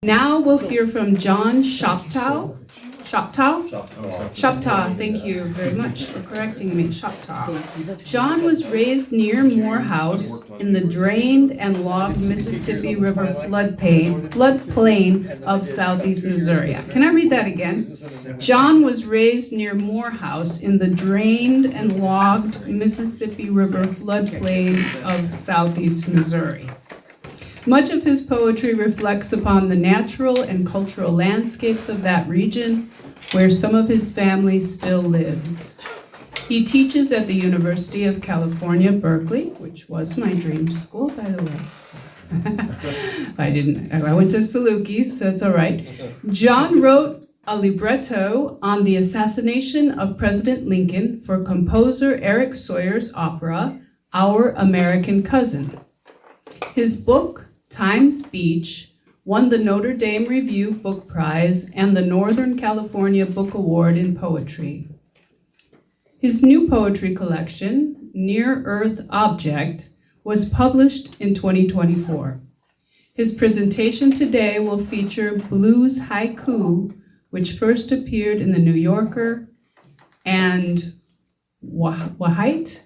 Now we'll hear from John Shoptaw. Shoptaw, thank you very much for correcting me, Shoptaw. John was raised near Morehouse in the drained and logged Mississippi River floodplain of southeast Missouri. Can I read that again? John was raised near Morehouse in the drained and logged Mississippi River floodplain of southeast Missouri. Much of his poetry reflects upon the natural and cultural landscapes of that region, where some of his family still lives. He teaches at the University of California, Berkeley, which was my dream school, by the way. So. I went to Saluki, so that's all right. John wrote a libretto on the assassination of President Lincoln for composer Eric Sawyer's opera, Our American Cousin. His book, Times Beach, won the Notre Dame Review Book Prize and the Northern California Book Award in Poetry. His new poetry collection, Near Earth Object, was published in 2024. His presentation today will feature Blues Haiku, which first appeared in the New Yorker, and Wahite.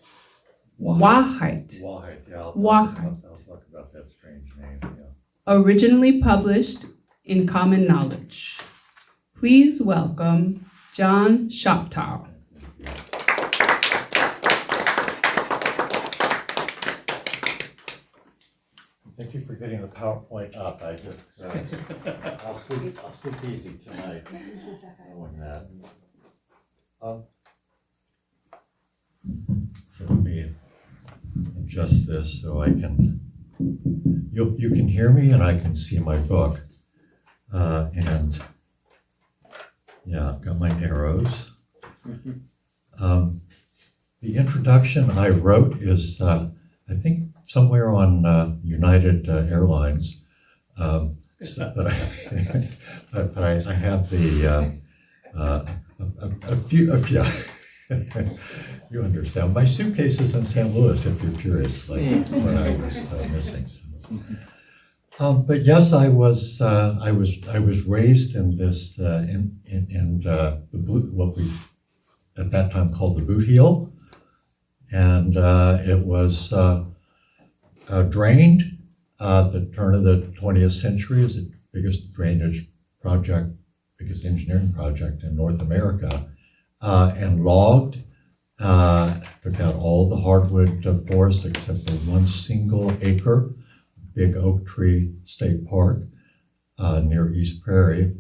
Yeah, I'll talk about that strange name, yeah. Originally published in Common Knowledge. Please welcome John Shoptaw. Thank you for getting the PowerPoint up. I just, I'll sleep easy tonight knowing that. So let me adjust this so I can, you can hear me and I can see my book. And yeah, I've got my arrows. The introduction I wrote is, I think, somewhere on United Airlines. But I have the, a few, you understand. My suitcase is in St. Louis, if you're curious, like when I was missing. But yes, I was raised in this in the what we at that time called the Bootheel, and it was drained at the turn of the 20th century. It was the biggest drainage project, biggest engineering project in North America. And logged, took out all the hardwood forest except for one single acre, big oak tree state park near East Prairie,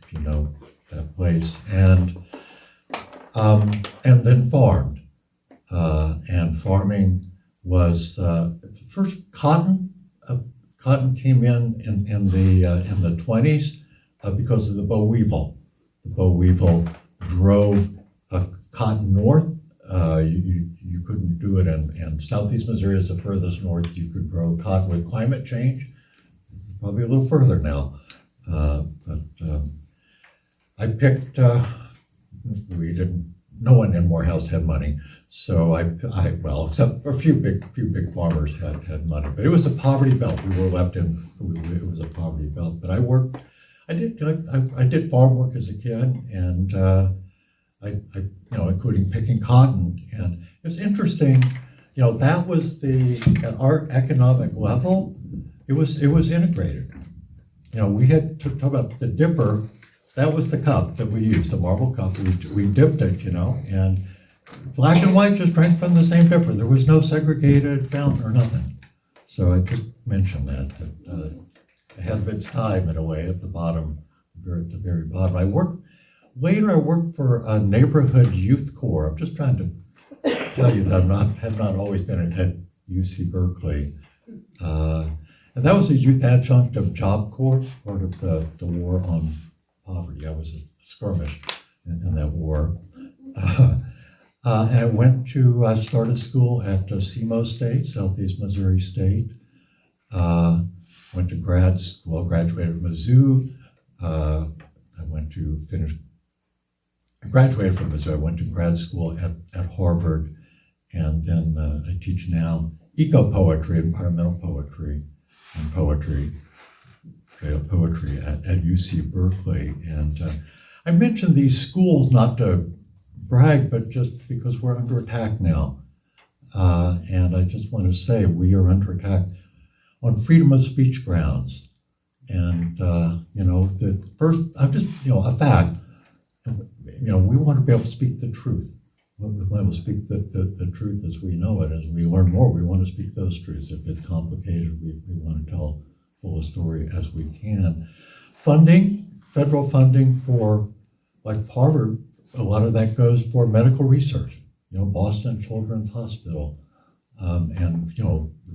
if you know that place, and then farmed. And farming was first cotton. Cotton came in the 20s because of the boll weevil. The boll weevil drove cotton north. You couldn't do it in southeast Missouri is the furthest north you could grow cotton with climate change. Probably a little further now. But I picked, no one in Morehouse had money. So well, except for a few big farmers had money. But it was a poverty belt. We were left in, it was a poverty belt. But I did farm work as a kid, and including picking cotton. And it's interesting, that was at our economic level, it was integrated. We had to talk about the dipper. That was the cup that we used, the marble cup. We dipped it, and black and white just drank from the same dipper. There was no segregated fountain or nothing. So I just mentioned that ahead of its time in a way at the bottom, at the very bottom. Later I worked for a neighborhood youth corps. I'm just trying to tell you that have not always been at UC Berkeley. And that was a youth adjunct of Job Corps, part of the war on poverty. I was a skirmish in that war. And I went to start a school at SEMO State, Southeast Missouri State. Went to grad school, graduated from Mizzou. I graduated from Missouri. I went to grad school at Harvard, and then I teach now eco-poetry, environmental poetry, and poetry. straight-up poetry at UC Berkeley. And I mentioned these schools not to brag, but just because we're under attack now. And I just want to say we are under attack on freedom of speech grounds. And, the first, I'm just, a fact, we want to be able to speak the truth. We want to speak the truth as we know it. As we learn more, we want to speak those truths. If it's complicated, we want to tell full a story as we can. Funding, federal funding for, like Harvard, a lot of that goes for medical research. Boston Children's Hospital. And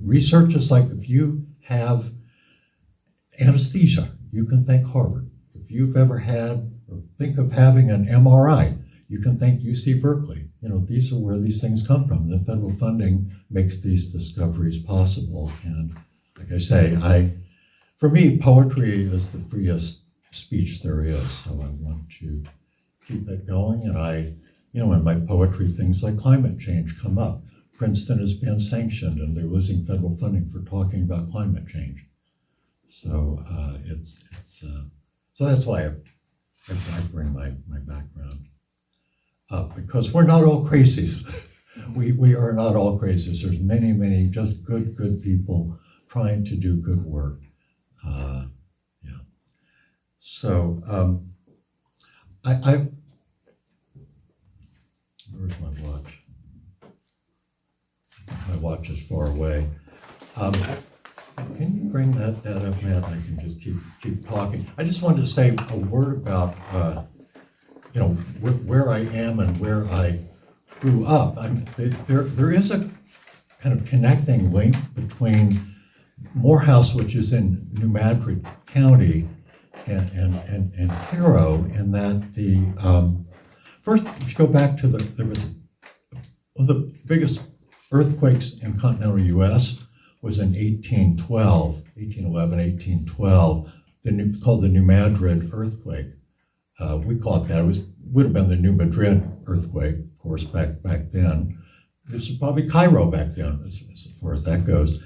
research is like if you have anesthesia, you can thank Harvard. If you've ever had or think of having an MRI, you can thank UC Berkeley. These are where these things come from. The federal funding makes these discoveries possible. And like I say, for me, poetry is the freest speech there is. So I want to keep it going. And in my poetry, things like climate change come up. Princeton has been sanctioned and they're losing federal funding for talking about climate change. So so that's why I bring my background up, because we're not all crazies. We are not all crazies. There's many just good people trying to do good work. So I where's my watch? My watch is far away. Can you bring that up, Matt? I can just keep talking. I just wanted to say a word about where I am and where I grew up. There is a kind of connecting link between Morehouse, which is in New Madrid County, and Cairo, in that the first, if you go back to there was one of the biggest earthquakes in continental U.S. was in 1812, called the New Madrid earthquake. We call it that. It would have been the New Madrid earthquake, of course, back then. This is probably Cairo back then, as far as that goes.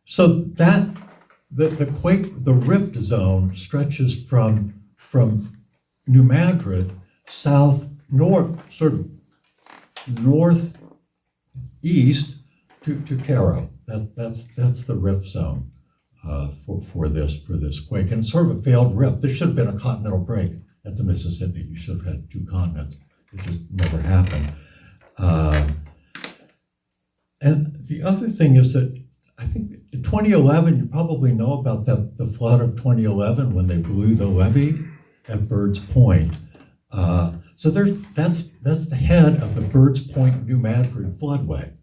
So that the rift zone stretches from New Madrid north, sort of northeast to Cairo. That's the rift zone for this quake, and it's sort of a failed rift. There should have been a continental break at the Mississippi. You should have had two continents. It just never happened. And the other thing is that I think in 2011, you probably know about the flood of 2011 when they blew the levee at Bird's Point. So that's the head of the Bird's Point New Madrid floodway.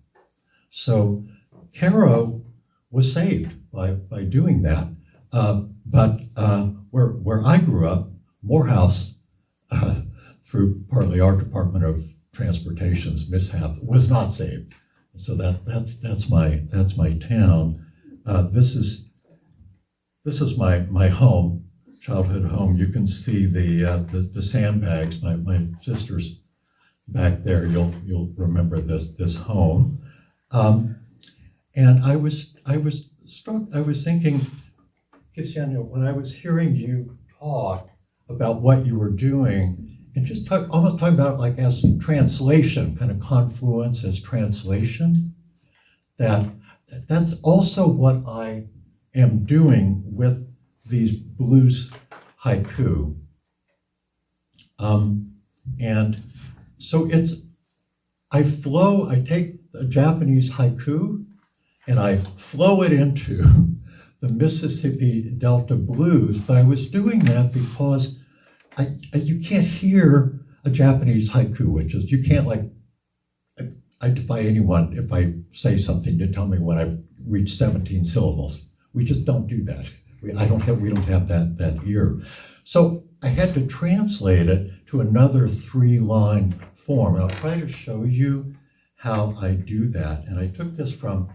So Cairo was saved by doing that. But where I grew up, Morehouse, through partly our Department of Transportation's mishap, was not saved. So that's my town. This is my home, childhood home. You can see the sandbags. My sister's back there. You'll remember this home. And I was struck. I was thinking, Cristiano, when I was hearing you talk about what you were doing, and just almost talking about it like as translation, kind of Confluence as translation, that's also what I am doing with these blues haiku. And so I take a Japanese haiku and I flow it into the Mississippi Delta blues, but I was doing that because you can't hear a Japanese haiku, which is, you can't I defy anyone if I say something to tell me when I've reached 17 syllables. We just don't do that. We don't have that ear. So I had to translate it to another 3-line form. And I'll try to show you how I do that. And I took this from,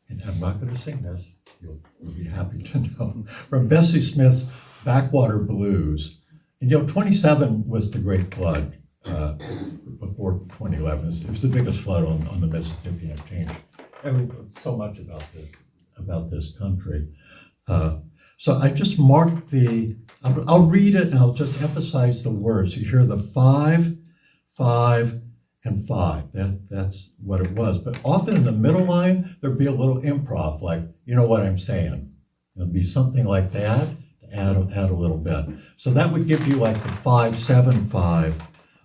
and I'm not going to sing this, you'll be happy to know, from Bessie Smith's Backwater Blues. And 27 was the Great Flood before 2011. It was the biggest flood on the Mississippi, and changed so much about this country. So I just marked I'll read it and I'll just emphasize the words. You hear the 5, 5, and 5. That's what it was. But often in the middle line, there'd be a little improv, like, you know what I'm saying. It'd be something like that to add a little bit. So that would give you like the 5, 7, 5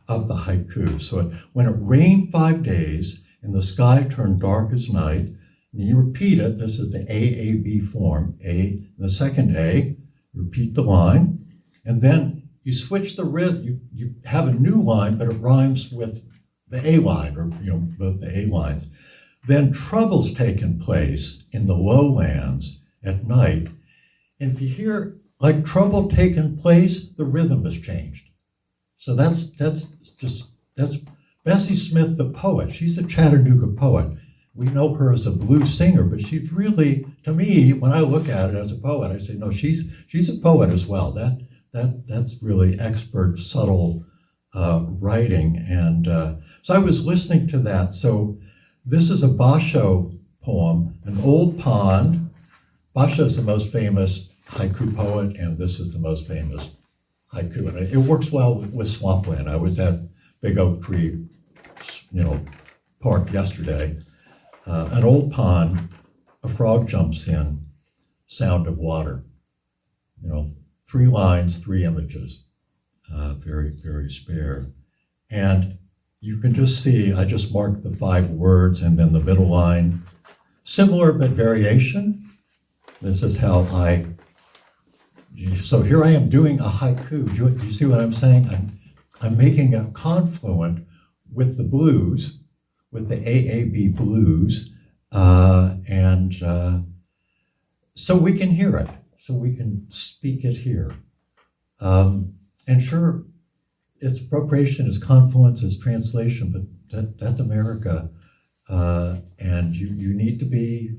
of the haiku. So when it rained 5 days and the sky turned dark as night, and you repeat it, this is the AAB form, A, the second A, repeat the line, and then you switch the rhythm, you have a new line, but it rhymes with the A line, or both the A lines. Then trouble's taken place in the lowlands at night, and if you hear like trouble taken place, the rhythm has changed. So that's Bessie Smith, the poet. She's a Chattanooga poet. We know her as a blues singer, but she's really, to me, when I look at it as a poet, I say, no, she's a poet as well. That's really expert, subtle writing. And so I was listening to that. So this is a Basho poem, An Old Pond. Basho is the most famous haiku poet, and this is the most famous haiku. And it works well with swampland. I was at Big Oak Tree, park yesterday. An old pond, a frog jumps in, sound of water. 3 lines, 3 images, very, very spare. And you can just see, I just marked the 5 words and then the middle line. Similar but variation. This is how so here I am doing a haiku. Do you see what I'm saying? I'm making a confluent with the blues, with the AAB blues, and so we can hear it, so we can speak it here. And sure, its appropriation is Confluences translation, but that's America, and you need to be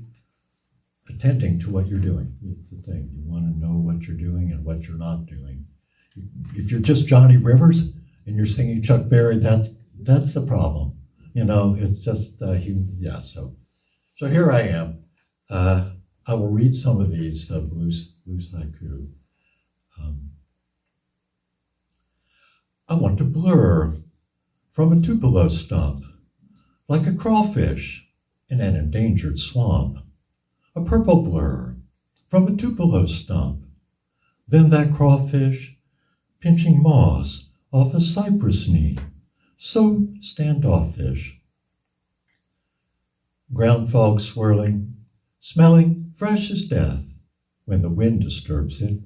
attending to what you're doing. It's the thing. You want to know what you're doing and what you're not doing. If you're just Johnny Rivers and you're singing Chuck Berry, that's the problem. It's just, So here I am. I will read some of these blues haiku. I want to blur from a tupelo stump, like a crawfish in an endangered swamp. A purple blur from a tupelo stump. Then that crawfish pinching moss off a cypress knee, so standoffish. Ground fog swirling, smelling fresh as death when the wind disturbs it.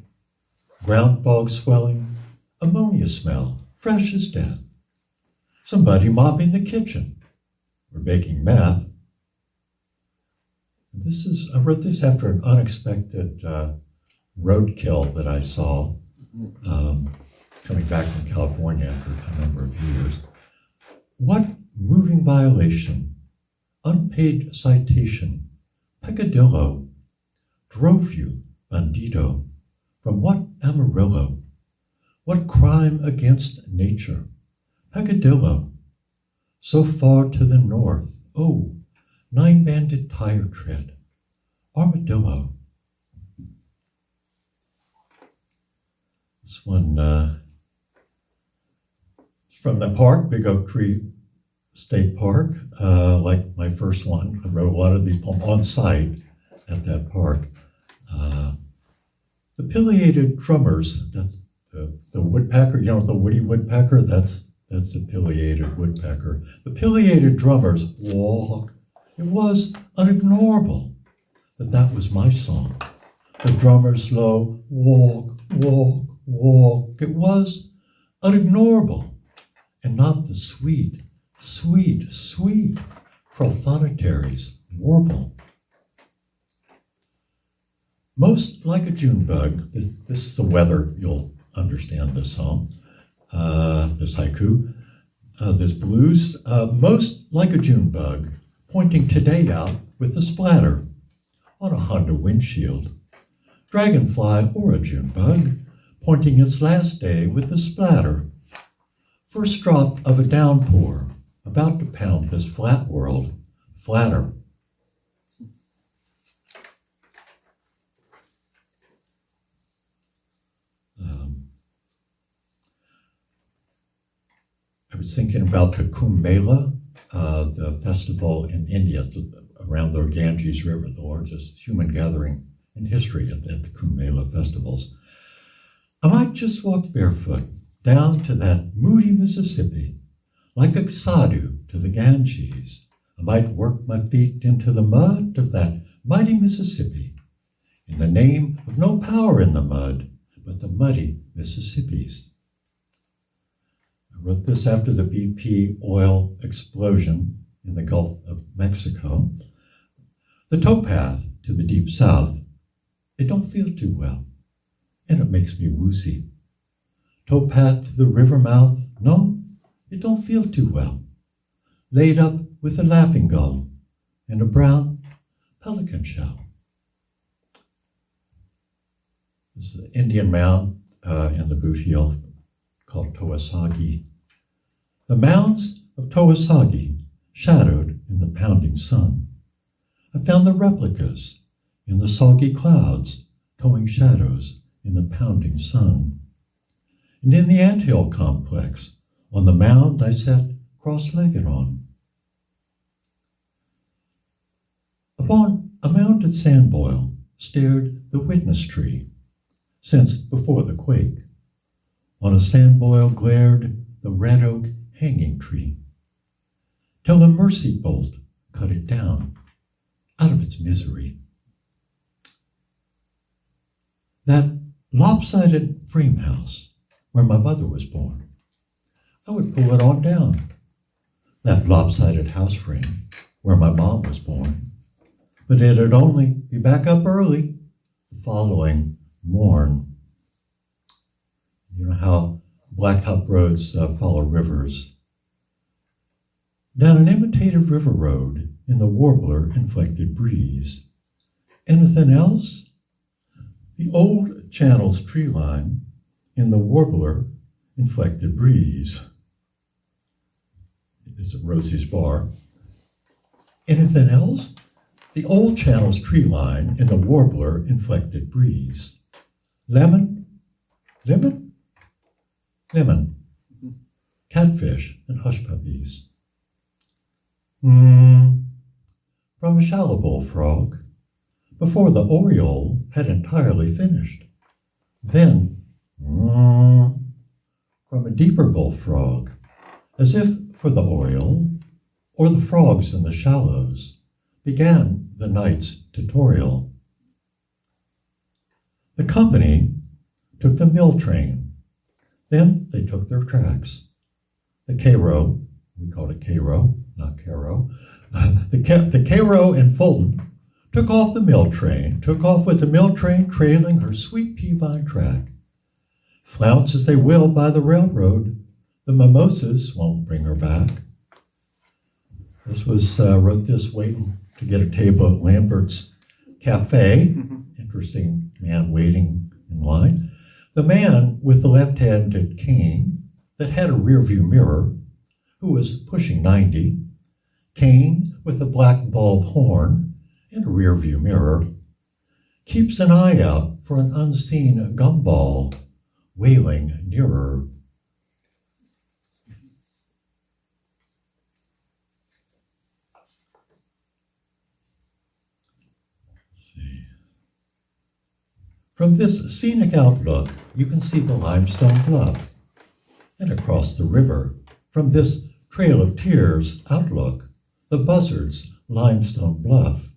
Ground fog swelling, ammonia smell, fresh as death. Somebody mopping the kitchen or baking meth. I wrote this after an unexpected roadkill that I saw coming back from California after a number of years. What moving violation, unpaid citation, peccadillo, drove you, bandito, from what Amarillo? What crime against nature, peccadillo, so far to the north, oh, 9-banded tire tread, armadillo. This one is from the park, Big Oak Tree State Park, like my first one. I wrote a lot of these poems on site at that park. The pileated drummers, that's the woodpecker, the woody woodpecker, that's the pileated woodpecker. The pileated drummers walk. It was unignorable that was my song. The drummers slow walk, walk, walk. It was unignorable, and not the sweet, sweet, sweet prothonotari's warble. Most like a June bug, this is the weather, you'll understand this song, this haiku, this blues. Most like a June bug, pointing today out with a splatter on a Honda windshield. Dragonfly or a June bug, pointing its last day with a splatter. First drop of a downpour, about to pound this flat world flatter. I was thinking about the Kumbh Mela, the festival in India around the Ganges River, the largest human gathering in history at the Kumbh Mela festivals. I might just walk barefoot down to that moody Mississippi, like a sadhu to the Ganges. I might work my feet into the mud of that mighty Mississippi, in the name of no power in the mud, but the muddy Mississippis. I wrote this after the BP oil explosion in the Gulf of Mexico. The towpath to the deep south, it don't feel too well, and it makes me woozy. Towpath to the river mouth, no, it don't feel too well. Laid up with a laughing gull and a brown pelican shell. This is the Indian mound in the Bootheel called Towasagi. The mounds of Towasagi shadowed in the pounding sun. I found the replicas in the soggy clouds, towing shadows in the pounding sun. And in the anthill complex, on the mound I sat cross-legged on. Upon a mounded sandboil stared the witness tree, since before the quake. On a sandboil glared the red oak hanging tree, till a mercy bolt cut it down out of its misery. That lopsided frame house where my mother was born, I would pull it on down. That lopsided house frame where my mom was born, but it'd only be back up early the following morn. You know how blacktop roads follow rivers. Down an imitative river road in the warbler-inflected breeze. Anything else? The old channel's tree line in the warbler-inflected breeze. It's at Rosie's Bar. Anything else? The old channel's tree line in the warbler-inflected breeze. Lemon? Lemon? Lemon. Catfish and hush puppies. From a shallow bullfrog, before the oriole had entirely finished. Then, from a deeper bullfrog, as if for the oriole, or the frogs in the shallows, began the night's tutorial. The company took the mill train. Then they took their tracks. The Cairo, we called it Cairo, not Cairo. The Cairo and Fulton took off the mill train, took off with the mill train trailing her sweet pea vine track. Flounce as they will by the railroad, the mimosas won't bring her back. Wrote this waiting to get a table at Lambert's Cafe. Interesting man waiting in line. The man with the left-handed cane that had a rear-view mirror, who was pushing 90, cane with a black bulb horn and a rear-view mirror, keeps an eye out for an unseen gumball wailing nearer. From this scenic outlook, you can see the limestone bluff. And across the river, from this Trail of Tears outlook, the buzzard's limestone bluff.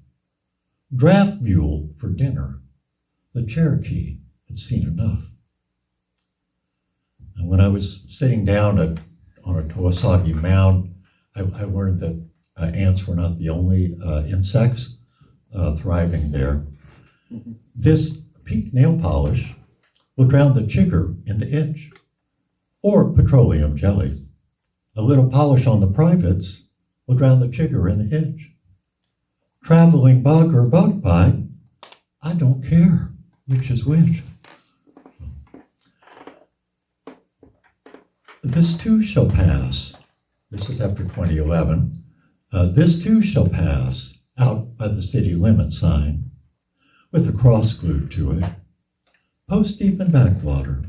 Draft mule for dinner. The Cherokee had seen enough. And when I was sitting down on a Towasagi mound, I learned that ants were not the only insects thriving there. This pink nail polish will drown the chigger in the itch, or petroleum jelly. A little polish on the privates will drown the chigger in the itch. Traveling bug or bug bite, I don't care which is which. This too shall pass. This is after 2011. This too shall pass out by the city limit sign, with a cross glued to it. Post deep in backwater,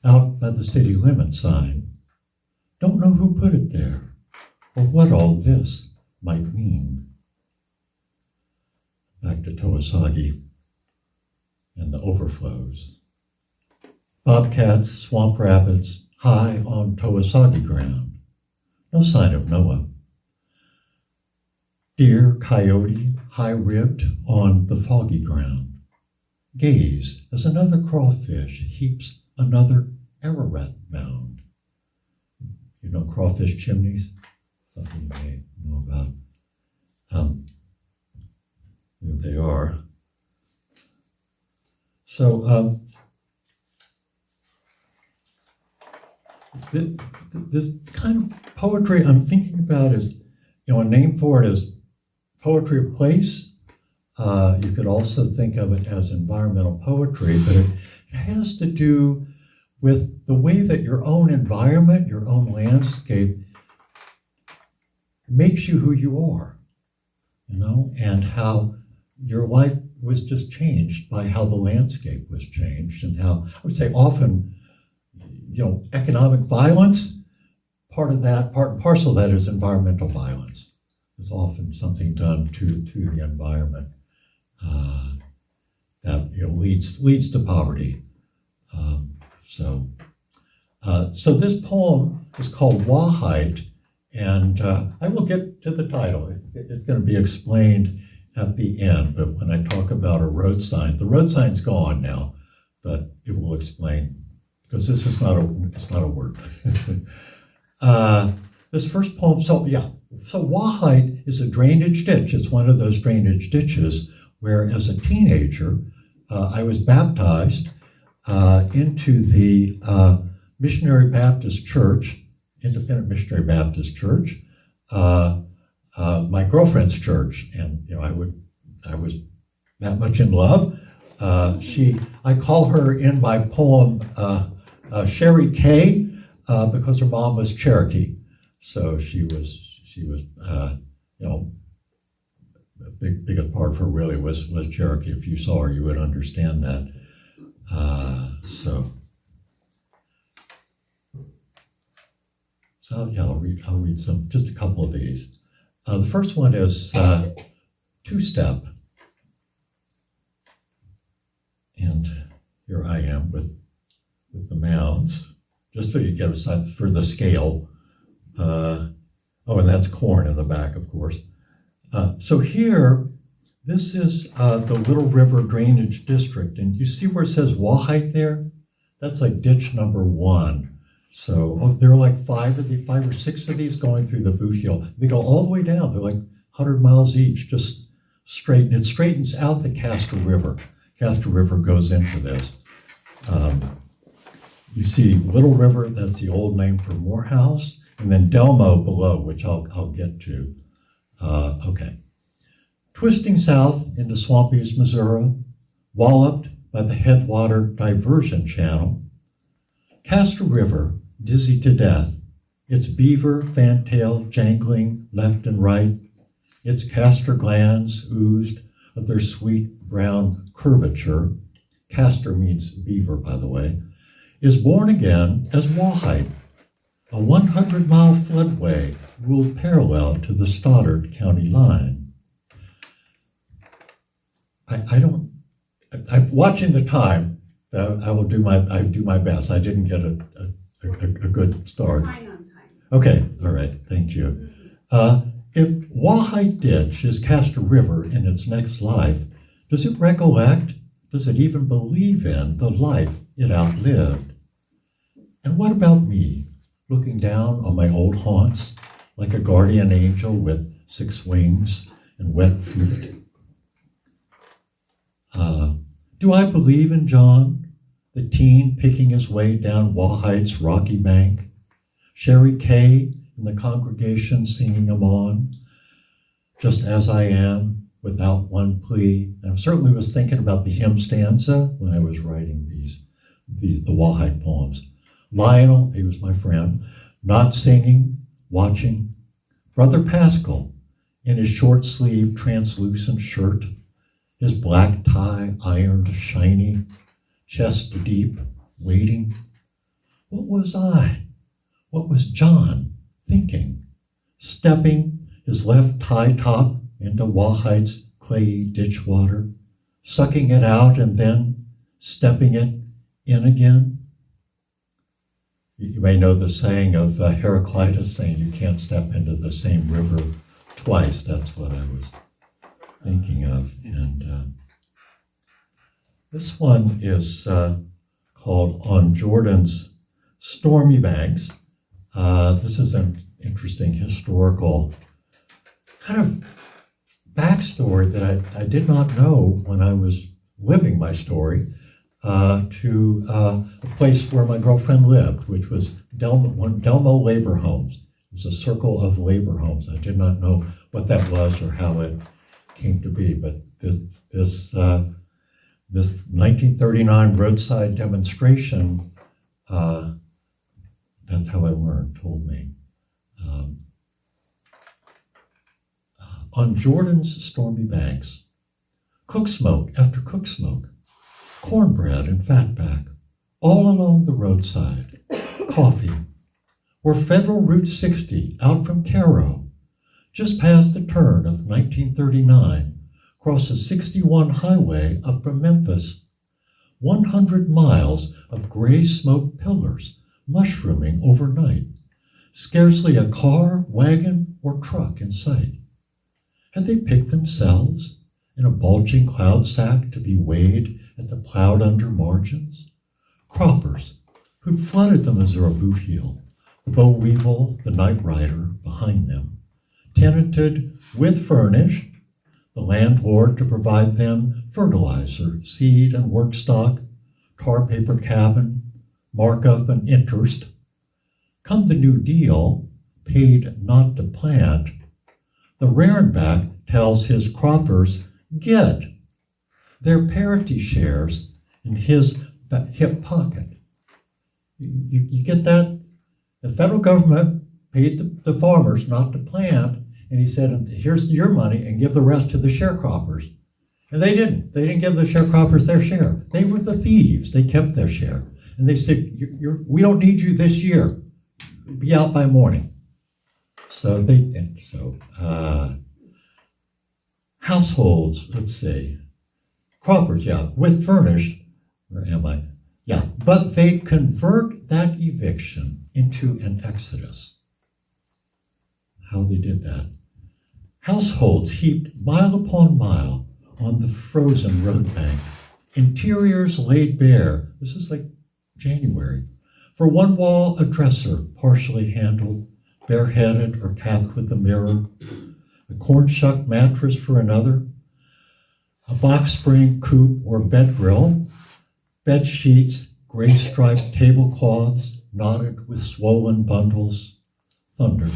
out by the city limit sign. Don't know who put it there, or what all this might mean. Back to Towasagi and the overflows. Bobcats, swamp rabbits, high on Towasagi ground. No sign of Noah. Deer, coyote, high-ribbed on the foggy ground. Gaze as another crawfish heaps another Ararat mound. You know crawfish chimneys? Something you may know about. Here they are. So this kind of poetry I'm thinking about is, a name for it is poetry of place. You could also think of it as environmental poetry, but it has to do with the way that your own environment, your own landscape makes you who you are, and how your life was just changed by how the landscape was changed, and how, I would say often, economic violence, part and parcel of that is environmental violence. There's often something done to the environment that leads to poverty. So this poem is called Wahite, and I will get to the title. It's going to be explained at the end, but when I talk about a road sign, the road sign's gone now, but it will explain, because this is it's not a word. This first poem, so Wahite is a drainage ditch. It's one of those drainage ditches where, as a teenager, I was baptized into the Missionary Baptist Church, Independent Missionary Baptist Church, my girlfriend's church, and I was that much in love. I call her in my poem Sherry K, because her mom was Cherokee, so she was a big part of her really was Cherokee. If you saw her, you would understand that. I'll read just a couple of these. The first one is two-step. And here I am with the mounds, just so you get a sense for the scale. And that's corn in the back, of course. So here, this is the Little River Drainage District, and you see where it says Wahite there? That's like ditch number 1. So there are like 5 or 6 of these going through the Bootheel. They go all the way down. They're like 100 miles each, just straight. And it straightens out the Castor River. Castor River goes into this. You see Little River, that's the old name for Morehouse, and then Delmo below, which I'll get to. Okay. Twisting south into swampy Missouri, walloped by the headwater diversion channel. Castor River, dizzy to death, its beaver fantail jangling left and right, its castor glands oozed of their sweet brown curvature. Castor means beaver, by the way, is born again as Wahite, a 100-mile floodway ruled parallel to the Stoddard County line. I'm watching the time, but I do my best. I didn't get a good start. Fine on time. Okay, all right, thank you. If Wahite Ditch is Castor River in its next life, does it recollect? Does it even believe in the life it outlived? And what about me, looking down on my old haunts like a guardian angel with 6 wings and wet feet? Do I believe in John, the teen picking his way down Wahite's rocky bank? Sherry K in the congregation singing him on, just as I am, without one plea. And I certainly was thinking about the hymn stanza when I was writing the Wahite poems. Lionel, he was my friend, not singing, watching. Brother Pascal, in his short-sleeved translucent shirt, his black tie ironed shiny, chest deep, waiting. What was I? What was John thinking? Stepping his left tie top into Wahite's clayey ditch water, sucking it out and then stepping it in again? You may know the saying of Heraclitus saying you can't step into the same river twice. That's what I was thinking of. And this one is called On Jordan's Stormy Banks. This is an interesting historical kind of backstory that I did not know when I was living my story, to a place where my girlfriend lived, which was Delmo labor homes. It was a circle of labor homes. I did not know what that was or how it came to be, but this 1939 roadside demonstration, that's how I learned, told me. On Jordan's stormy banks, cook smoke after cook smoke, cornbread and fatback, all along the roadside, coffee, where Federal Route 60 out from Cairo, just past the turn of 1939, crosses 61 highway up from Memphis, 100 miles of gray smoke pillars mushrooming overnight, scarcely a car, wagon, or truck in sight. Had they picked themselves in a bulging cloud sack to be weighed at the plowed-under margins? Croppers who'd flooded the Missouri Bootheel, the boll weevil, the night rider behind them, tenanted with furnish, the landlord to provide them fertilizer, seed and work stock, tar paper cabin, markup and interest. Come the New Deal, paid not to plant, the Rarenback tells his croppers, get their parity shares in his hip pocket. You get that? The federal government paid the farmers not to plant, and he said, here's your money and give the rest to the sharecroppers. And they didn't. They didn't give the sharecroppers their share. They were the thieves. They kept their share. And they said, we don't need you this year. Be out by morning. So households, let's see, croppers, with furnished, where am I? But they convert that eviction into an exodus. How they did that. Households heaped mile upon mile on the frozen road bank, interiors laid bare, this is like January, for one wall a dresser partially handled, bareheaded or capped with a mirror, a corn shuck mattress for another, a box spring coupe or bed grill, bed sheets, gray striped tablecloths knotted with swollen bundles, thunder,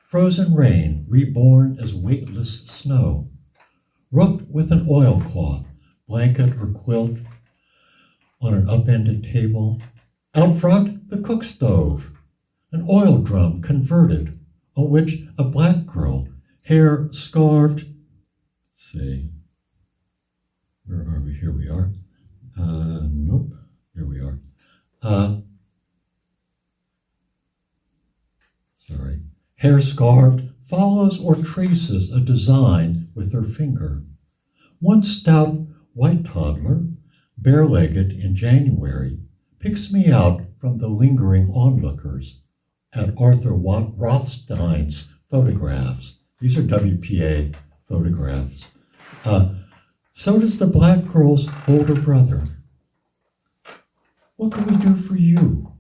frozen rain reborn as weightless snow, roofed with an oilcloth, blanket or quilt on an upended table, out front the cook stove, an oil drum converted, on which a black girl, hair scarved, let's see, where are we? Here we are. Nope, here we are. Sorry. Hair scarved, follows or traces a design with her finger. One stout white toddler, bare-legged in January, picks me out from the lingering onlookers at Arthur Rothstein's photographs. These are WPA photographs. So does the black girl's older brother. What can we do for you?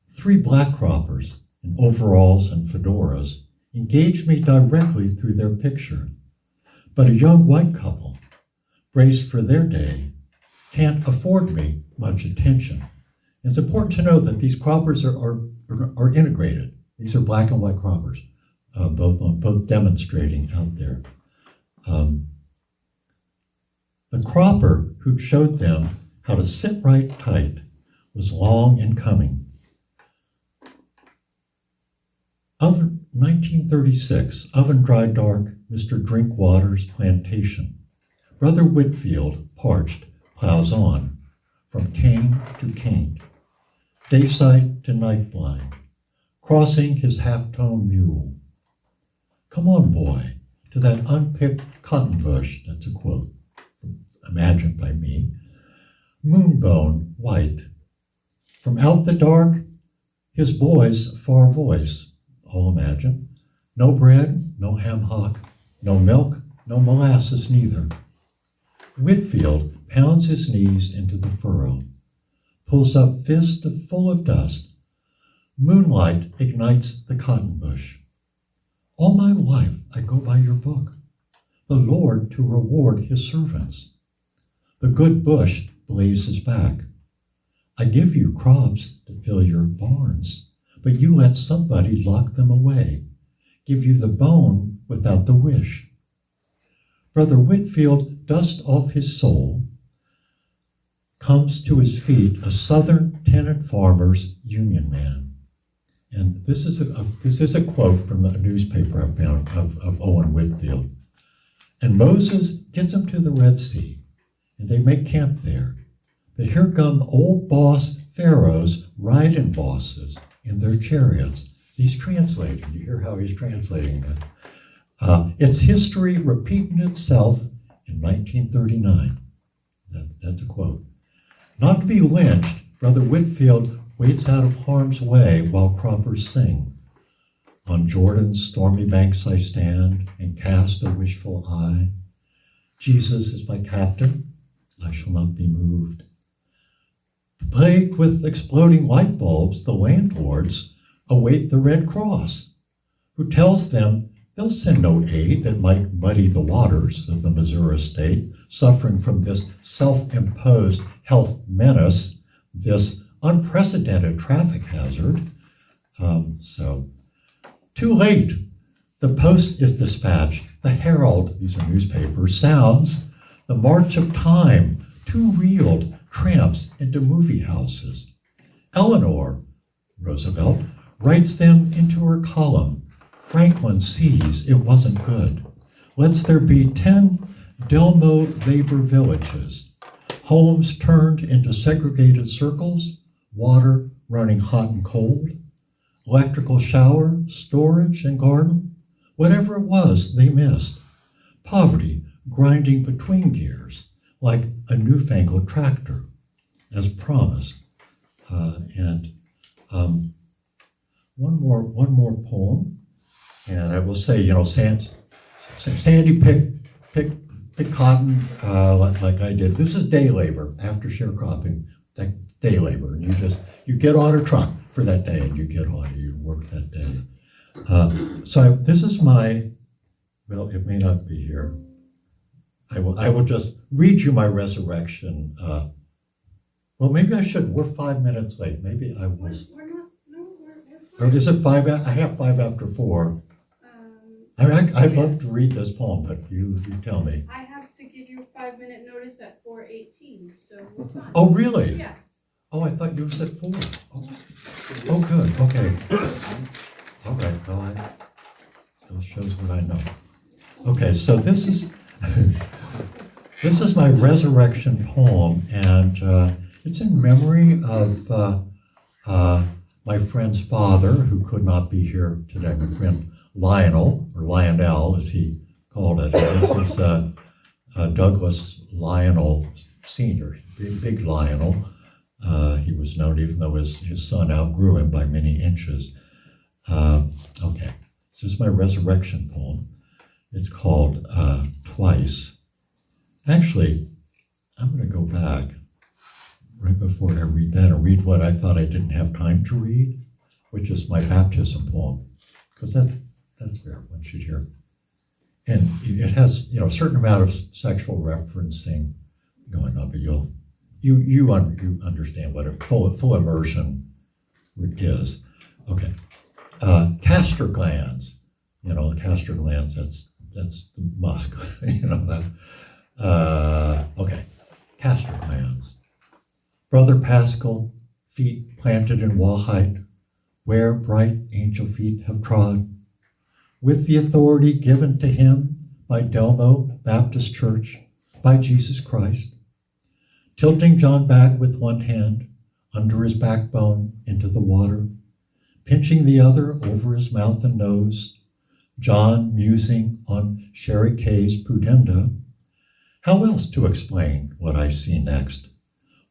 3 black croppers in overalls and fedoras engage me directly through their picture. But a young white couple, braced for their day, can't afford me much attention. It's important to know that these croppers are integrated. These are black and white croppers, both demonstrating out there. The cropper who showed them how to sit right tight was long in coming. Of 1936, oven dry dark, Mr. Drinkwater's plantation. Brother Whitfield, parched, plows on, from cane to cane. dayside to night blind, crossing his half-tone mule. Come on, boy, to that unpicked cotton bush, that's a quote, imagined by me, moonbone white. From out the dark, his boy's far voice, all imagined. No bread, no ham hock, no milk, no molasses neither. Whitfield pounds his knees into the furrow, pulls up fist full of dust. Moonlight ignites the cotton bush. All my life I go by your book, the Lord to reward his servants. The good bush blazes back. I give you crops to fill your barns, but you let somebody lock them away, give you the bone without the wish. Brother Whitfield dusts off his soul, comes to his feet a Southern tenant farmer's union man. And this is a quote from a newspaper I found of Owen Whitfield. And Moses gets them to the Red Sea, and they make camp there. But here come old boss pharaohs riding bosses in their chariots. He's translating. You hear how he's translating that. It's history repeating itself in 1939. That's a quote. Not to be lynched, Brother Whitfield waits out of harm's way while croppers sing. On Jordan's stormy banks I stand and cast a wishful eye. Jesus is my captain, I shall not be moved. Plagued with exploding light bulbs, the landlords await the Red Cross, who tells them they'll send no aid that might muddy the waters of the Missouri state, suffering from this self-imposed health menace, this unprecedented traffic hazard. Too late. The Post is dispatched. The Herald, these are newspapers, sounds the march of time. Two-reeled tramps into movie houses. Eleanor Roosevelt writes them into her column. Franklin sees it wasn't good. Lets there be 10 Delmo labor villages. Homes turned into segregated circles, water running hot and cold, electrical shower, storage, and garden. Whatever it was, they missed. Poverty grinding between gears like a newfangled tractor, as promised. One more poem, and I will say, Sandy picked cotton like I did. This is day labor after sharecropping. Day labor, and you get on a truck for that day, and you work that day. So this is it may not be here. I will just read you my resurrection. Well, maybe I should. We're 5 minutes late. Maybe I was. We're not. No, Or is it 5? I have 5 after 4. I'd love to read this poem, but you tell me. I have to give you a 5-minute notice at 4:18, so we're fine. Oh, really? Yes. Oh, I thought you said 4. Oh, good. Okay. All right. Well, that shows what I know. Okay, so this is my resurrection poem, and it's in memory of my friend's father, who could not be here today. My friend Lionel, or Lionel, as he called it. This is Douglas Lionel Sr., big Lionel. He was known, even though his son outgrew him by many inches. Okay, this is my resurrection poem. It's called Twice. Actually, I'm going to go back right before I read that and read what I thought I didn't have time to read, which is my baptism poem, because that's fair, one should hear. And it has, a certain amount of sexual referencing going on, but you understand what a full immersion is. Okay. Castor glands, castor glands, that's the musk, that. Okay, castor glands. Brother Pascal, feet planted in Wahite, where bright angel feet have trod, with the authority given to him by Delmo Baptist Church, by Jesus Christ. Tilting John back with one hand, under his backbone into the water, pinching the other over his mouth and nose, John musing on Sherry Kay's Pudenda. How else to explain what I see next?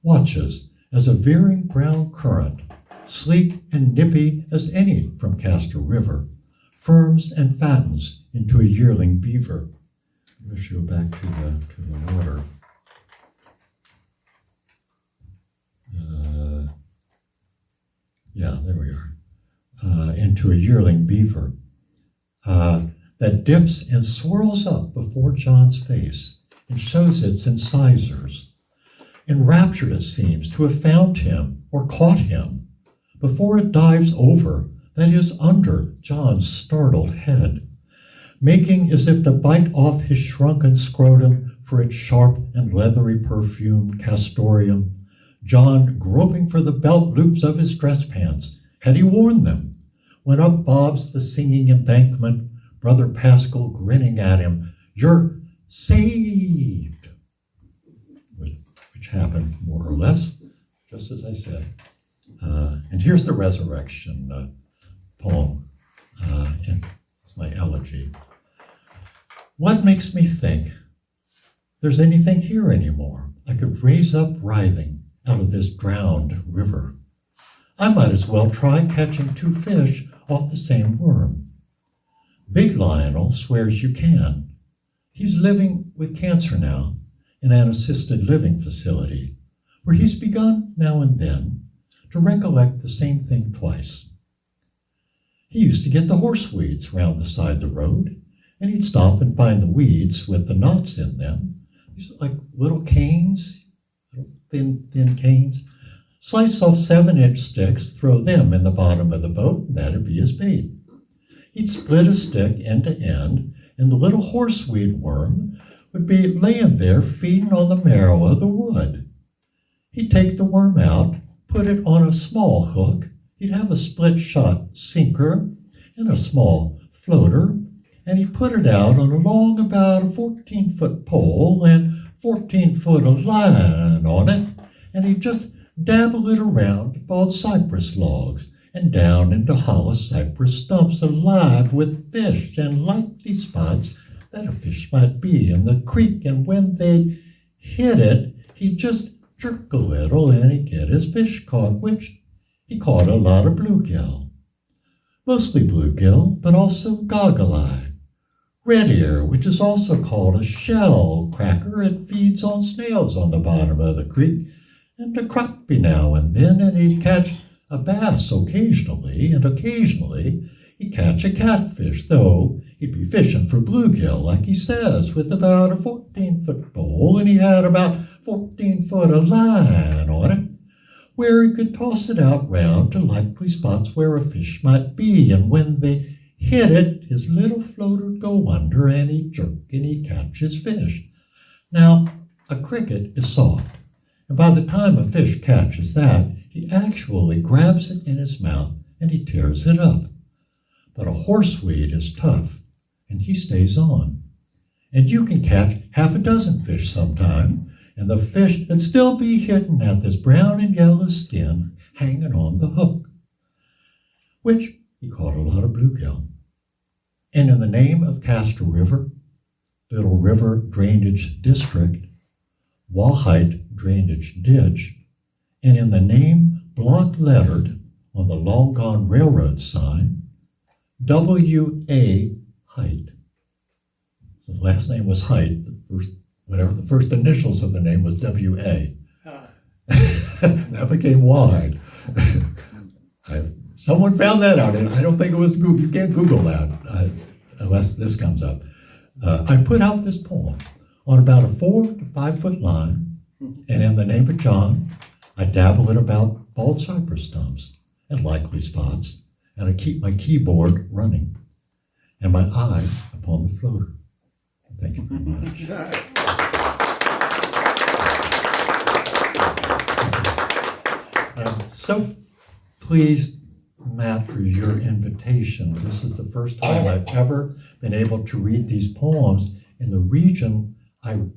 Watches as a veering brown current, sleek and nippy as any from Castor River, firms and fattens into a yearling beaver. Let's go back to the water. Yeah, there we are. Into a yearling beaver that dips and swirls up before John's face and shows its incisors. Enraptured it seems to have found him or caught him before it dives over, that is, under John's startled head, making as if to bite off his shrunken scrotum for its sharp and leathery perfumed castoreum, John groping for the belt loops of his dress pants, had he worn them, when up bobs the singing embankment, Brother Pascal grinning at him, "You're saved," which happened more or less, just as I said. And here's the resurrection poem, and it's my elegy. What makes me think there's anything here anymore I could raise up writhing out of this drowned river? I might as well try catching 2 fish off the same worm. Big Lionel swears you can. He's living with cancer now in an assisted living facility, where he's begun now and then to recollect the same thing twice. He used to get the horseweeds round the side of the road, and he'd stop and find the weeds with the knots in them. These are like little canes, little thin canes. Slice off 7-inch sticks, throw them in the bottom of the boat, and that'd be his bait. He'd split a stick end to end, and the little horseweed worm would be laying there feeding on the marrow of the wood. He'd take the worm out, put it on a small hook. He'd have a split-shot sinker and a small floater, and he'd put it out on along about a 14-foot pole and 14 foot of line on it, and he'd just dabble it around bald cypress logs and down into hollow cypress stumps alive with fish and likely spots that a fish might be in the creek, and when they hit it, he'd just jerk a little and he'd get his fish caught, which he caught a lot of bluegill. Mostly bluegill, but also goggle-eye. Red ear, which is also called a shell cracker, it feeds on snails on the bottom of the creek, and a crappie now and then, and he'd catch a bass occasionally, and occasionally he'd catch a catfish, though he'd be fishing for bluegill, like he says, with about a 14-foot pole, and he had about 14 foot of line on it, where he could toss it out round to likely spots where a fish might be, and when they hit it, his little floater'd go under, and he'd jerk and he'd catch his fish. Now, a cricket is soft, and by the time a fish catches that, he actually grabs it in his mouth and he tears it up. But a horseweed is tough, and he stays on. And you can catch half a dozen fish sometime, and the fish would still be hidden at this brown and yellow skin hanging on the hook, which he caught a lot of bluegill. And in the name of Castor River, Little River Drainage District, Wahite Drainage Ditch, and in the name block lettered on the long gone railroad sign, W.A. Haight. The last name was Haight, the first initials of the name was W.A. That became wide. Someone found that out, and I don't think it was Google. You can't Google that unless this comes up. I put out this poem on about a 4 to 5 foot line, and in the name of John, I dabble it about bald cypress stumps and likely spots, and I keep my keyboard running and my eye upon the floater. Thank you very much. I'm so pleased, Matt, for your invitation. This is the first time I've ever been able to read these poems in the region I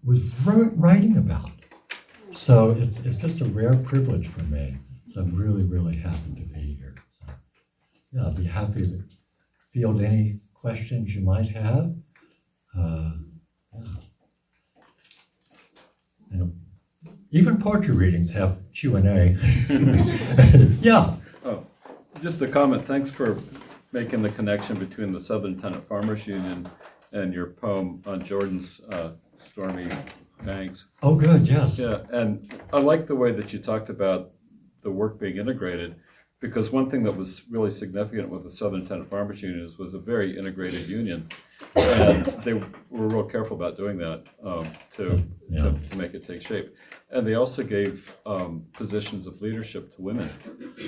was writing about. So it's just a rare privilege for me. So I'm really, really happy to be here. So, yeah, I'll be happy to field any questions you might have. Yeah. And even poetry readings have Q&A. Yeah. Oh, just a comment. Thanks for making the connection between the Southern Tenant Farmers Union and your poem on Jordan's stormy banks. Oh, good, yes. Yeah, and I like the way that you talked about the work being integrated, because one thing that was really significant with the Southern Tenant Farmers Union was a very integrated union. And they were real careful about doing that to make it take shape. And they also gave positions of leadership to women.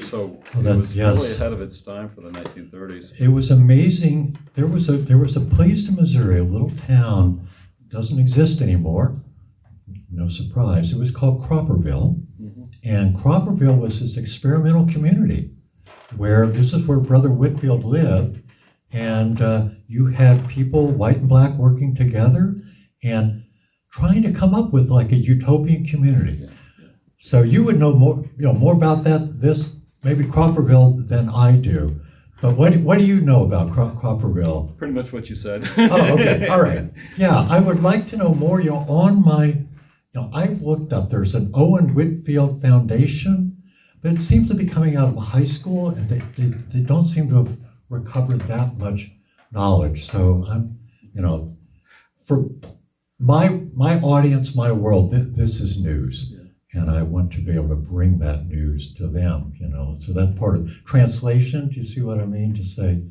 So it was really ahead of its time for the 1930s. It was amazing. There was a place in Missouri, a little town, doesn't exist anymore. No surprise. It was called Cropperville. Mm-hmm. And Cropperville was this experimental community where this is where Brother Whitfield lived. And you had people, white and black, working together and trying to come up with like a utopian community. Yeah, yeah. So you would know more about this maybe Cropperville than I do. But what do you know about Cropperville? Pretty much what you said. Oh, okay, all right. Yeah, I would like to know more. On my, I've looked up. There's an Owen Whitfield Foundation, but it seems to be coming out of a high school, and they don't seem to have recovered that much knowledge. So I'm, for my audience, my world, this is news. Yeah. And I want to be able to bring that news to them, So that's part of translation. Do you see what I mean? To say,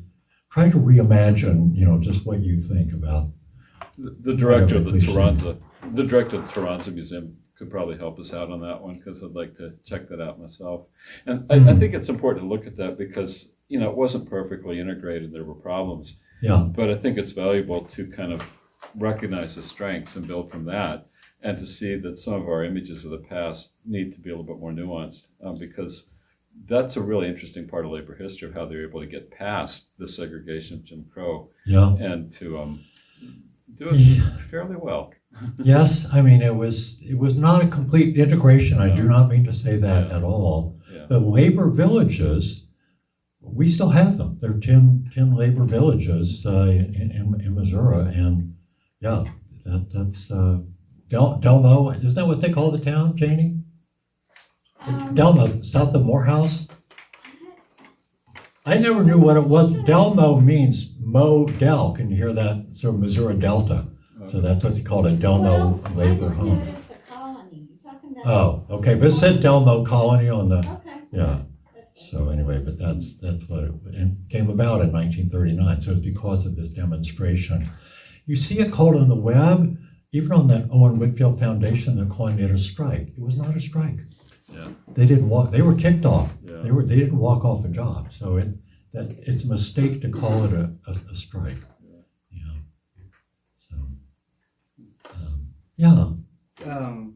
try to reimagine, just what you think about. The director of the Toronto Museum could probably help us out on that one, because I'd like to check that out myself. And I think it's important to look at that because, it wasn't perfectly integrated. There were problems. Yeah. But I think it's valuable to kind of recognize the strengths and build from that, and to see that some of our images of the past need to be a little bit more nuanced, because that's a really interesting part of labor history of how they were able to get past the segregation of Jim Crow, and to do it fairly well. Yes, I mean it was not a complete integration. I do not mean to say that at all. Yeah. The labor villages, we still have them. There are 10 labor villages in Missouri, and that's Delmo. Isn't that what they call the town, Janie? Delmo, south of Morehouse. I never knew what it was. Delmo means Mo Del. Can you hear that? So Missouri Delta. So that's what they call a Delmo labor home. I just noticed the colony. You're talking about. Oh, okay. But it said Delmo Colony on the. Okay. Yeah. So anyway, but that's what it came about in 1939. So it's because of this demonstration. You see it called on the web, even on that Owen Whitfield Foundation, they're calling it a strike. It was not a strike. Yeah. They didn't walk. They were kicked off. Yeah. They didn't walk off a job. So it's a mistake to call it a strike. Yeah. So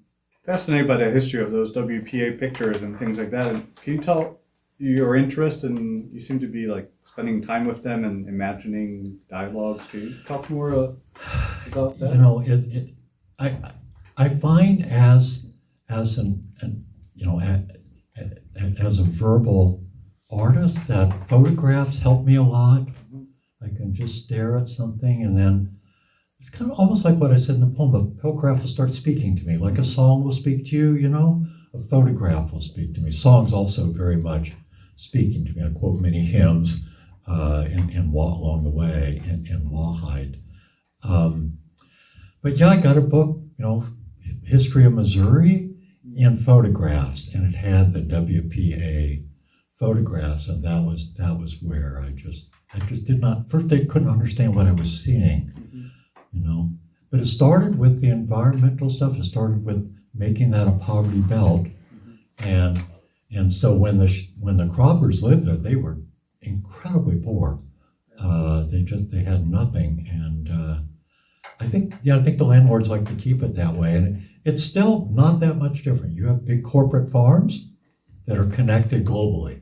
Fascinated by the history of those WPA pictures and things like that. And can you tell your interest, and you seem to be like spending time with them and imagining dialogues? Can you talk more about that? I find as a verbal artist that photographs help me a lot. I can just stare at something, and then it's kind of almost like what I said in the poem. A photograph will start speaking to me, like a song will speak to you. A photograph will speak to me. Songs also very much speaking to me. I quote many hymns along the way in Wahite. But yeah, I got a book, History of Missouri in photographs, and it had the WPA photographs, and that was where I just did not. First, they couldn't understand what I was seeing, But it started with the environmental stuff. It started with making that a poverty belt, and so when the croppers lived there, they were incredibly poor. They had nothing, and I think the landlords like to keep it that way, and it's still not that much different. You have big corporate farms that are connected globally,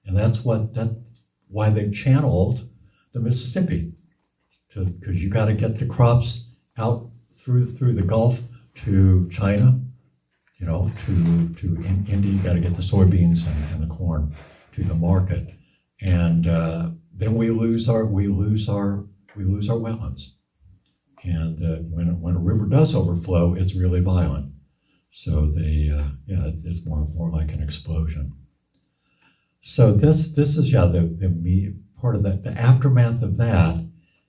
and that's why they channeled the Mississippi, because you got to get the crops out through the Gulf to China, you know, in India, you got to get the soybeans and the corn to the market, and then we lose our wetlands, and when a river does overflow, it's really violent. So it's more like an explosion. So this is the part of the aftermath of that,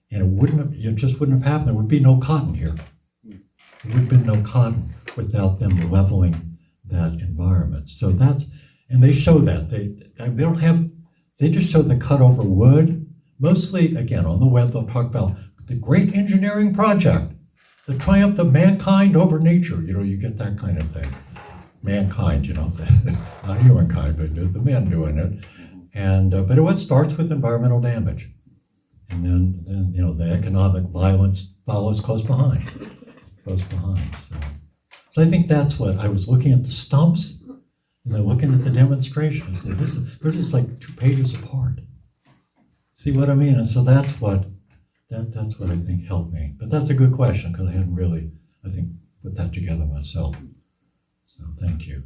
and it just wouldn't have happened. There would be no cotton here. There would have been no cotton without them leveling that environment. So and they show that they just show the cut over wood. Mostly, again, on the web, they'll talk about the great engineering project, the triumph of mankind over nature. You know, you get that kind of thing. Mankind, you know, not humankind, but the men doing it. And but it starts with environmental damage, and then you know the economic violence follows close behind. So I think that's what I was looking at the stumps, and then looking at the demonstrations. They're just like 2 pages apart. See what I mean? And so that's what I think helped me. But that's a good question because I hadn't really, I think, put that together myself. So thank you.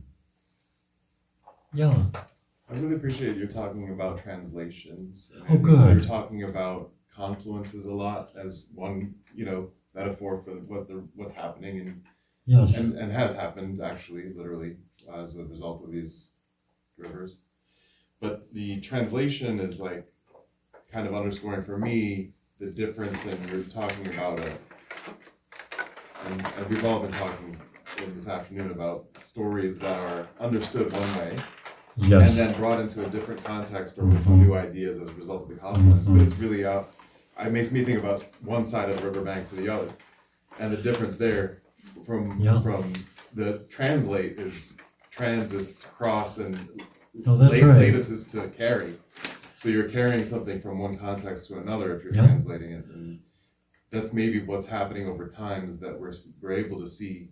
Yeah. I really appreciate you talking about translations. And I Oh, think good. You're talking about confluences a lot as one, you know, metaphor for what's happening Yes. and has happened actually, literally, as a result of these rivers. But the translation is like kind of underscoring for me the difference in you're talking about and we've all been talking this afternoon about stories that are understood one way Yes. and then brought into a different context or with some new ideas as a result of the confluence. But it's really it makes me think about one side of the riverbank to the other, and the difference there from the translate is trans is to cross and Oh, that's right. latest is to carry. So you're carrying something from one context to another if you're Yeah. translating it, and that's maybe what's happening over time is that we're able to see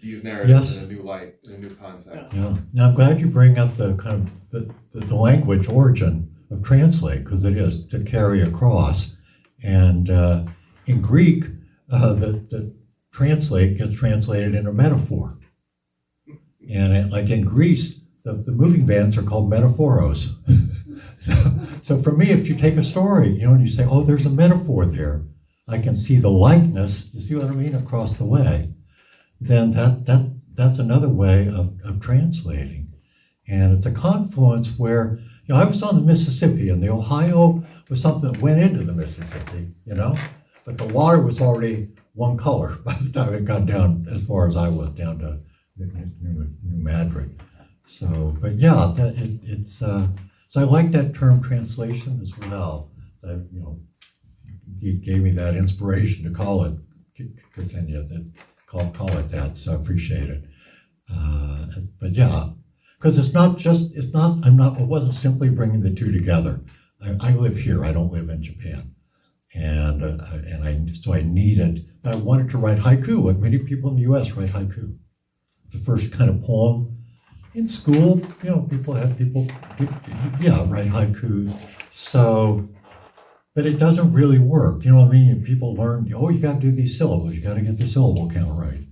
these narratives Yes. in a new light, in a new context. Yeah. Now I'm glad you bring up the kind of the language origin of translate, because it is to carry across. And in Greek, the translate gets translated into metaphor. And like in Greece, the moving vans are called metaphoros. so for me, if you take a story, you know, and you say, oh, there's a metaphor there, I can see the likeness, you see what I mean, across the way, then that's another way of translating. And it's a confluence where, you know, I was on the Mississippi, and the Ohio was something that went into the Mississippi, you know, but the water was already one color by the time it got down as far as I was, down to New Madrid. So, but yeah, so I like that term translation as well. So, you know, he gave me that inspiration to call it, call it that. So I appreciate it. But yeah, because it wasn't simply bringing the two together. I live here. I don't live in Japan, so I needed. But I wanted to write haiku. Like many people in the U.S. write haiku. It's the first kind of poem. In school, you know, write haiku. So, but it doesn't really work. You know what I mean? People learn, oh, you got to do these syllables. You got to get the syllable count right.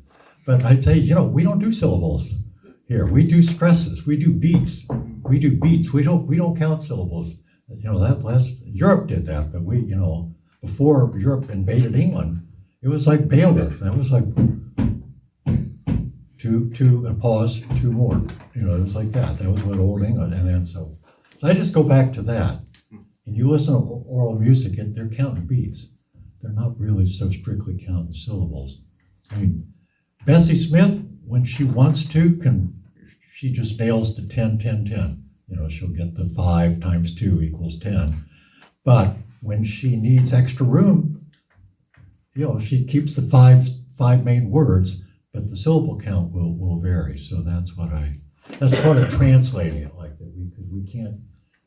But I tell you, you know, we don't do syllables here. We do stresses. We do beats. We don't count syllables. You know, Europe did that, but we, you know, before Europe invaded England, it was like Beowulf. That was like two, and pause, two more. You know, it was like that. That was what Old England, and then so I just go back to that. And you listen to oral music, they're counting beats. They're not really so strictly counting syllables. I mean, Bessie Smith, when she wants to, she just nails the 10, 10, 10. You know, she'll get the 5 times 2 equals 10. But when she needs extra room, you know, she keeps the five main words, but the syllable count will vary. So that's part of translating it like that.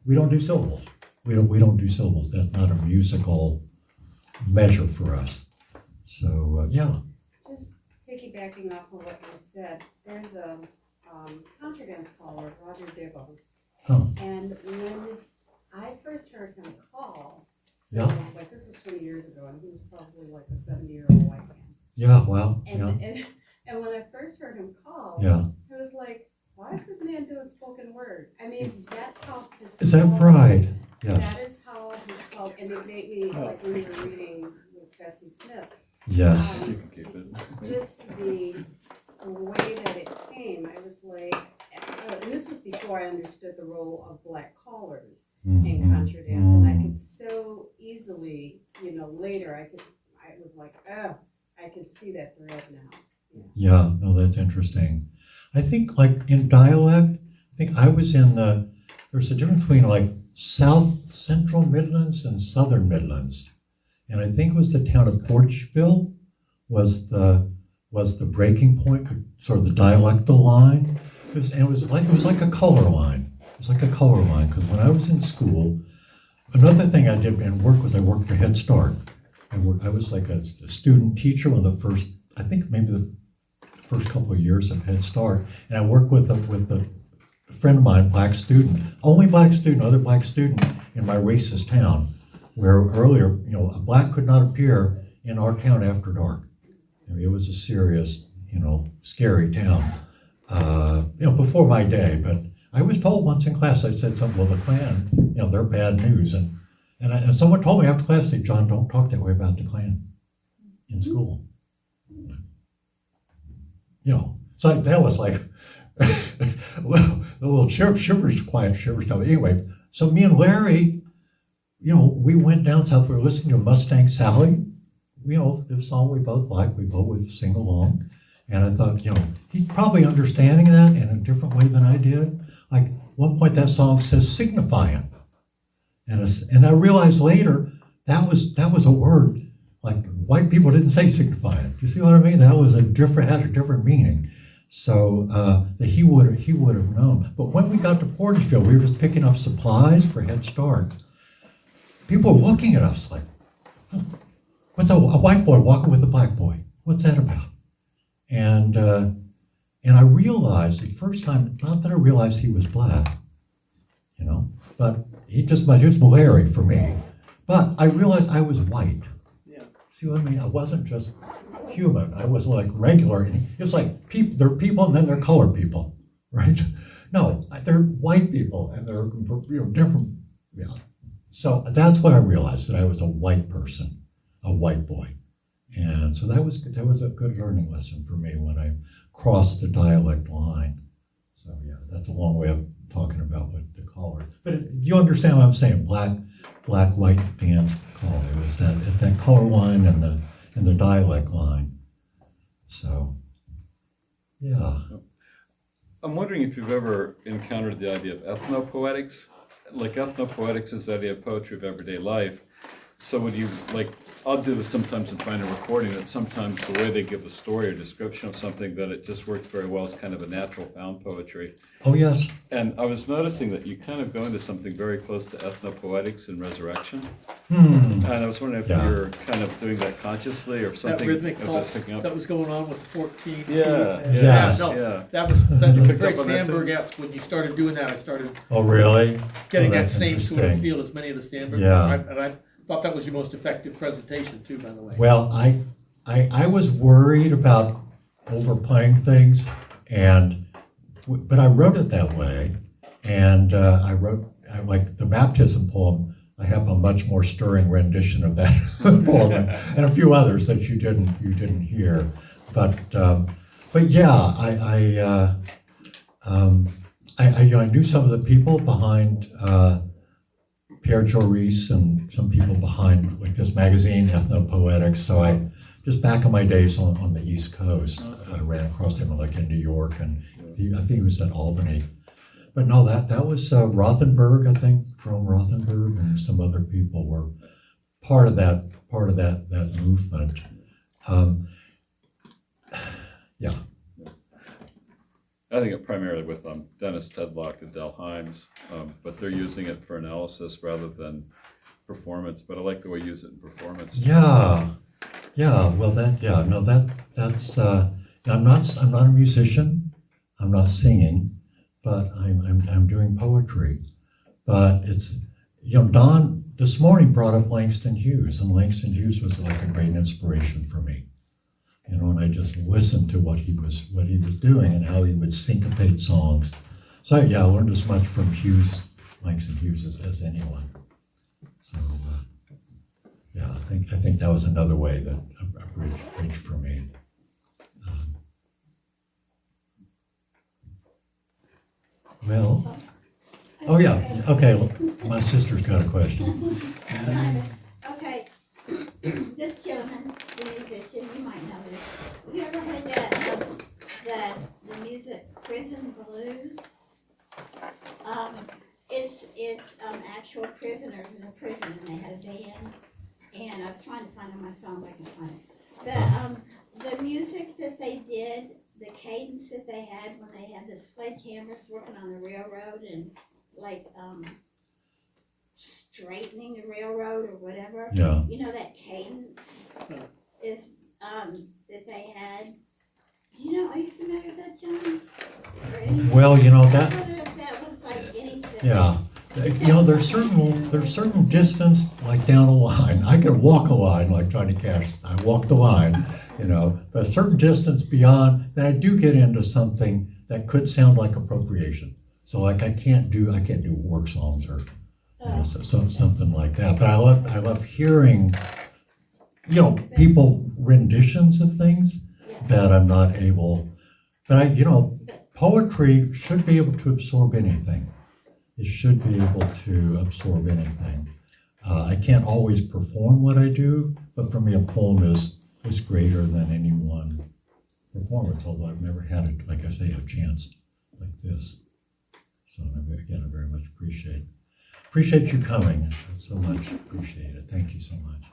We don't do syllables. We don't do syllables. That's not a musical measure for us. So yeah. Just piggybacking off of what you said, there's a counter-dance caller, Roger Dibble. Huh. And when I first heard him call, Yeah. like this was 20 years ago, and he was probably like a 70-year-old white man. Yeah, well, yeah. And when I first heard him call, Yeah. I was like, why is this man doing spoken word? I mean, that's how his Is that call- right? Yes. That is how his call, and it made me, like when we were reading with Bessie Smith, Yes. You can keep it. just the way that it came, I was like, and this was before I understood the role of black callers in Mhm. contra dance, and I could so easily, later I was like, oh, I can see that thread now. Yeah, no, that's interesting. I think like in dialect, I think I was there's a difference between like South Central Midlands and Southern Midlands. And I think it was the town of Porchville was the breaking point, sort of the dialectal line. It was like a color line. It was like a color line, because when I was in school, another thing I did in work was I worked for Head Start. I was like a student teacher one of the first, I think maybe the first couple of years of Head Start, and I worked with a friend of mine, black student, only black student, other black student in my racist town, where earlier, a black could not appear in our town after dark. I mean, it was a serious, scary town, before my day. But I was told once in class, I said something, well, the Klan, they're bad news. And someone told me after class, they said, John, don't talk that way about the Klan in school. So that was like, a little shivers, quiet shivers. Now, anyway, so me and Larry, we went down south, we were listening to Mustang Sally, the song we both like, we both would sing along. And I thought, he's probably understanding that in a different way than I did. Like, one point that song says signifying. And I realized later, that was a word, like white people didn't say signifying. Do you see what I mean? That was had a different meaning. So that he would have known. But when we got to Porterfield, we were just picking up supplies for Head Start. People were looking at us like, what's a white boy walking with a black boy? What's that about? And I realized the first time, not that I realized he was black, but he was Larry for me. But I realized I was white. Yeah. See what I mean? I wasn't just human. I was like regular. It's like they're people and then they're colored people, right? No, they're white people and they're different. Yeah. So that's when I realized that I was a white person, a white boy. And so that was a good learning lesson for me when I crossed the dialect line. So yeah, that's a long way of talking about what the color. But you understand what I'm saying? Black, white dance color. It's that color line and the dialect line. So yeah. I'm wondering if you've ever encountered the idea of ethnopoetics. Like ethnopoetics is the idea of poetry of everyday life. So would you, I'll do this sometimes in finding a recording, that sometimes the way they give a story or description of something, that it just works very well as kind of a natural found poetry. Oh yes. And I was noticing that you kind of go into something very close to ethnopoetics and resurrection. And I was wondering if you're kind of doing that consciously or That something. rhythmic if pulse that's picking up. that was going on with 14. Yeah. Yeah. No, Yeah. that was picked very up on that too? Sandberg-esque. When you started doing that, I started Oh really? getting Oh, that that's same sort of interesting. feel as many of the Sandberg. Yeah. And I thought that was your most effective presentation too, by the way. Well, I was worried about overplaying things, but I wrote it that way, and I like the baptism poem. I have a much more stirring rendition of that poem, and a few others that you didn't hear. But yeah, I knew some of the people behind. Pierre Joris and some people behind like this magazine, Ethnopoetics. So I, just back in my days on the East Coast, I ran across him like in New York, and I think he was at Albany. But no, that was Rothenberg, I think, Jerome Rothenberg, and some other people were part of that movement. Yeah. I think it primarily with Dennis Tedlock and Del Himes, but they're using it for analysis rather than performance. But I like the way you use it in performance. Yeah. Well, that's. I'm not a musician. I'm not singing, but I'm doing poetry. But it's Don this morning brought up Langston Hughes, and Langston Hughes was like a great inspiration for me. you know, and I just listened to what he was doing and how he would syncopate songs. So yeah, I learned as much from Langston Hughes as anyone. So yeah, I think that was another way that a bridge for me. Well, oh yeah, okay. My sister's got a question. Okay, this gentleman, the musician, you might know this. Have you ever heard that the music Prison Blues? It's actual prisoners in a prison, and they had a band. And I was trying to find it on my phone, but I can find it. The music that they did, the cadence that they had when they had the sledgehammers working on the railroad and like straightening the railroad or whatever. Yeah. You know that cadence is that they had. Do you know? Are you familiar with that, John? Well, you know I that. wonder if that was like anything. Yeah. You know, there's certain distance, like down a line. I could walk a line, like trying to catch. I walk the line, you know, but a certain distance beyond that, I do get into something that could sound like appropriation. So, like, I can't do work songs or you know, something like that. But I love hearing, you know, people renditions of things that I'm not able. But poetry should be able to absorb anything. It should be able to absorb anything. I can't always perform what I do, but for me a poem is greater than any one performance, although I've never had it, like I say, a chance like this. So again, I very much appreciate you coming so much. Appreciate it. Thank you so much.